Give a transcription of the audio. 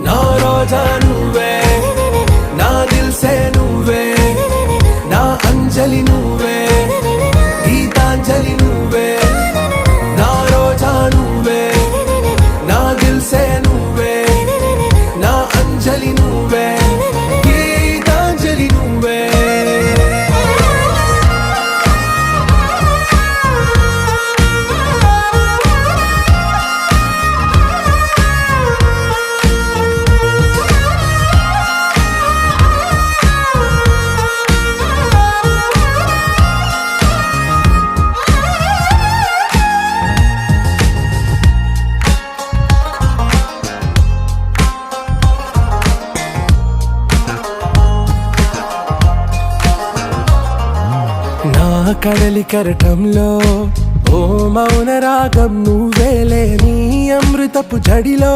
నా రోజా నువ్వే, నా దిల్సే నువ్వే, నా అంజలి నువ్వే, గీతాంజలి నువ్వే. నా రోజా నువ్వే, నా దిల్సే నువ్వే, నా అంజలి నువ్వే, గీతాంజలి నువ్వే. నా కడలి కరటంలో ఓ మౌన రాగం నువ్వేలే, నీ అమృతపు జడిలో